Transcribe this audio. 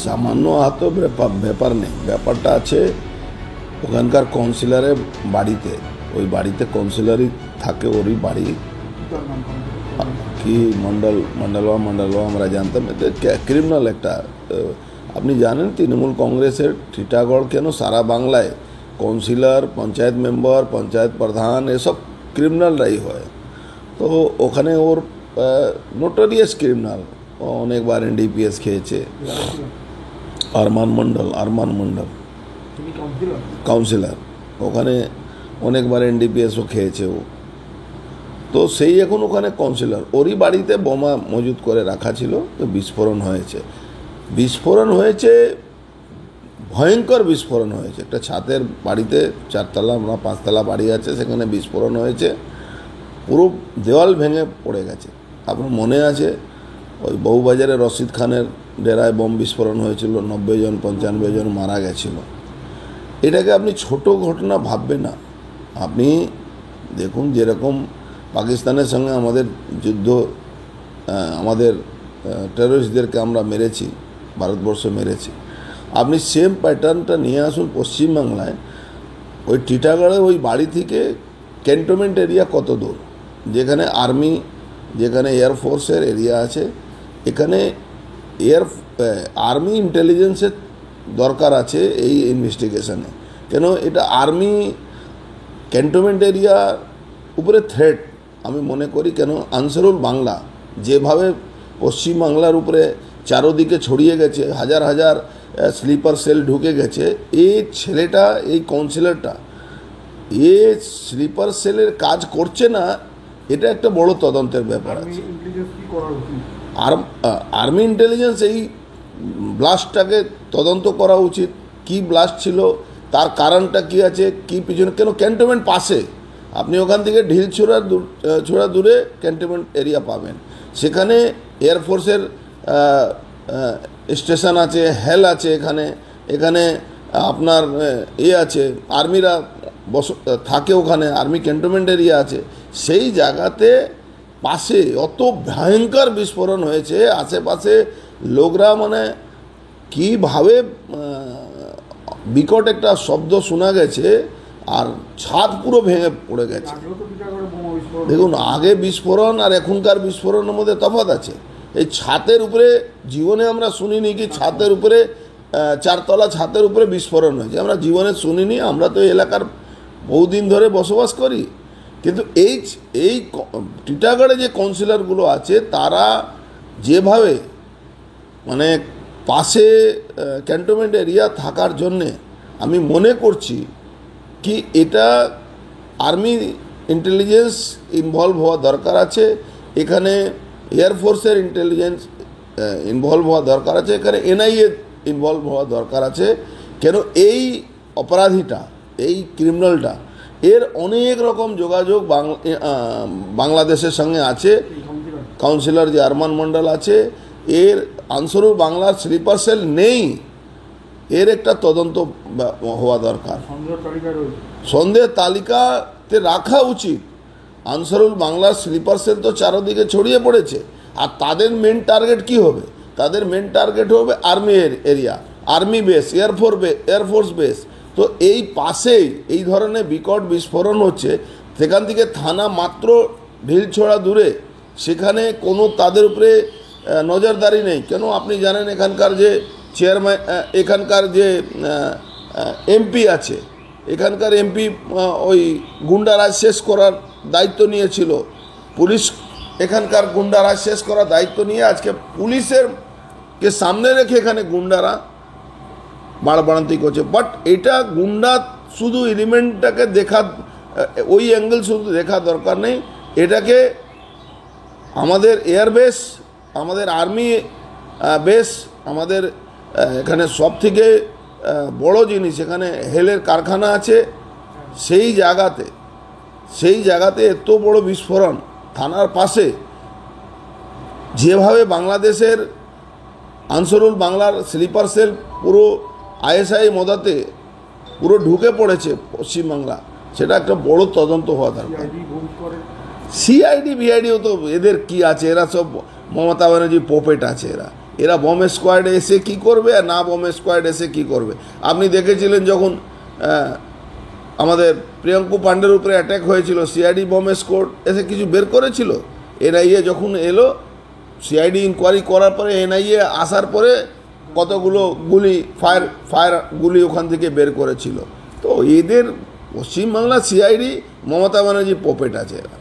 সামান্য আহত ব্যাপার নেই, ব্যাপারটা আছে ওখানকার কাউন্সিলরের বাড়িতে। ওই বাড়িতে কাউন্সিলরই থাকে, ওরই বাড়ি কি মন্ডলওয়া আমরা জানতাম। এটা ক্রিমিনাল একটা, আপনি জানেন তৃণমূল কংগ্রেসের টিটাগড় কেন সারা বাংলায় কাউন্সিলর, পঞ্চায়েত মেম্বার, পঞ্চায়েত প্রধান এসব ক্রিমিনালরাই হয়। তো ওখানে ওর নোটোরিয়াস ক্রিমিনাল, অনেকবার এনডিপিএস খেয়েছে। আরমান মন্ডল কাউন্সিলর, ওখানে অনেকবার এনডিপিএসও খেয়েছে ও। তো সেই এখন ওখানে কাউন্সিলর, ওরই বাড়িতে বোমা মজুত করে রাখা ছিল। তো বিস্ফোরণ হয়েছে, ভয়ঙ্কর বিস্ফোরণ হয়েছে। একটা ছাদের বাড়িতে, 4তলা না 5তলা বাড়ি আছে, সেখানে বিস্ফোরণ হয়েছে, পুরো দেওয়াল ভেঙে পড়ে গেছে। আপনার মনে আছে ওই বহুবাজারে রশিদ খানের ডেরায় বোম বিস্ফোরণ হয়েছিল, 90 জন 95 জন মারা গেছিল। এটাকে আপনি ছোট ঘটনা ভাববেন না। আপনি দেখুন, যেরকম পাকিস্তানের সঙ্গে আমাদের যুদ্ধ, আমাদের টেররিস্টদেরকে আমরা মেরেছি, ভারতবর্ষ মেরেছি, আপনি সেম প্যাটার্নটা নিয়ে আসুন পশ্চিমবাংলায়। ওই টিটাগড়ে ওই বাড়ি থেকে ক্যান্টনমেন্ট এরিয়া কত দূর, যেখানে আর্মি, যেখানে এয়ারফোর্সের এরিয়া আছে, এখানে আর্মি ইন্টেলিজেন্সের দরকার আছে এই ইনভেস্টিগেশনে। কেন এটা আর্মি ক্যান্টনমেন্ট এরিয়া উপরে থ্রেট আমি মনে করি। কেন আনসারুল বাংলা যেভাবে পশ্চিমবাংলার উপরে চারোদিকে ছড়িয়ে গেছে, হাজার হাজার স্লিপার সেল ঢুকে গেছে, এই ছেলেটা, এই কাউন্সিলরটা এ স্লিপার সেলের কাজ করছে না, এটা একটা বড় তদন্তের ব্যাপার আছে। আর্মি ইন্টেলিজেন্স এই ব্লাস্টটাকে তদন্ত করা উচিত। কি ব্লাস্ট ছিল, তার কারণটা কি আছে, কি পিছনে, কেন ক্যান্টনমেন্ট পাশে, আপনি ওখান থেকে ঢিল ছোড়া দূরে ক্যান্টনমেন্ট এরিয়া পাবেন। সেখানে এয়ারফোর্সের স্টেশন আছে, হেল আছে, এখানে আপনার আছে, আর্মিরা থাকে ওখানে, আর্মি ক্যান্টনমেন্ট এরিয়া আছে। সেই জায়গাতে পাশে অত ভয়ঙ্কর বিস্ফোরণ হয়েছে, আশেপাশে লোকরা মানে কীভাবে বিকট একটা শব্দ শোনা গেছে, আর ছাদ পুরো ভেঙে পড়ে গেছে। দেখুন, আগে বিস্ফোরণ আর এখনকার বিস্ফোরণের মধ্যে তফাৎ আছে। এই ছাদের উপরে জীবনে আমরা শুনিনি কি ছাদের উপরে, 4তলা ছাদের উপরে বিস্ফোরণ হয়েছে, আমরা জীবনে শুনিনি। আমরা তো এলাকার বহুদিন ধরে বসবাস করি। কিন্তু এই টিটাগড়ে যে কাউন্সিলরগুলো আছে, তারা যেভাবে মানে পাশে ক্যান্টনমেন্ট এরিয়া থাকার জন্যে, আমি মনে করছি কি এটা আর্মি ইন্টেলিজেন্স ইনভলভ হওয়া দরকার আছে, এখানে এয়ারফোর্সের ইন্টেলিজেন্স ইনভলভ হওয়া দরকার আছে, এখানে এনআইএ ইনভলভ হওয়া দরকার আছে। কেন এই অপরাধীটা, এই ক্রিমিনালটা, এর অনেক রকম যোগাযোগ বাংলাদেশের সঙ্গে আছে। কাউন্সিলর যে আরমান মন্ডল আছে, এর আনসারুল বাংলার স্লিপার সেল নেই, এর একটা তদন্ত হওয়া দরকার, সন্দেহ তালিকাতে রাখা উচিত। আনসারুল বাংলার স্লিপার সেল তো চারদিকে ছড়িয়ে পড়েছে, আর তাদের মেন টার্গেট কি হবে? তাদের মেন টার্গেট হবে army area, army base, air force base. তো এই পাশেই এই ধরনের বিকট বিস্ফোরণ হচ্ছে, সেখান থেকে থানা মাত্র ঢিল ছোড়া দূরে, সেখানে কোনো তাদের উপরে নজরদারি নেই। কেন আপনি জানেন এখানকার যে চেয়ারম্যান, এখানকার যে এমপি আছে, এখানকার এমপি ওই গুন্ডারাজ শেষ করার দায়িত্ব নিয়েছিল। পুলিশ এখানকার গুন্ডারাজ শেষ করার দায়িত্ব নিয়ে আজকে পুলিশেরকে সামনে রেখে এখানে গুন্ডারা বাড়াবাড়ান্তি করছে। বাট এটা গুন্ডা শুধু এলিমেন্টটাকে দেখা, ওই অ্যাঙ্গেল শুধু দেখা দরকার নেই, এটাকে আমাদের এয়ারবেস, আমাদের আর্মি বেস, আমাদের এখানে সব থেকে বড় জিনিস, এখানে হেলের কারখানা আছে, সেই জায়গাতে এত বড় বিস্ফোরণ থানার পাশে, যেভাবে বাংলাদেশের আনসারুল বাংলার স্লিপার সেল পুরো আইএসআই মদতে পুরো ঢুকে পড়েছে পশ্চিমবাংলা, সেটা একটা বড় তদন্ত হওয়া দরকার। সিআইডি ভিআইডিও তো এদের কি আছে, এরা সব মমতা ব্যানার্জি পপেট আছে। এরা বম্বে স্কোয়াডে এসে কি করবে আর না বম্বে স্কোয়াড এসে কি করবে। আপনি দেখেছিলেন যখন আমাদের প্রিয়াঙ্কু পান্ডের উপরে অ্যাটাক হয়েছিল, সিআইডি বম্বে স্কোয়াড এসে কিছু বের করেছিল? এনআইএ যখন এলো, সিআইডি ইনকোয়ারি করার পরে, এনআইএ আসার পরে কতগুলো ফায়ার গুলি ওখান থেকে বের করেছিল। তো এদের পশ্চিমবাংলা সিআইডি মমতা ব্যানার্জি পপেট আছে এরা।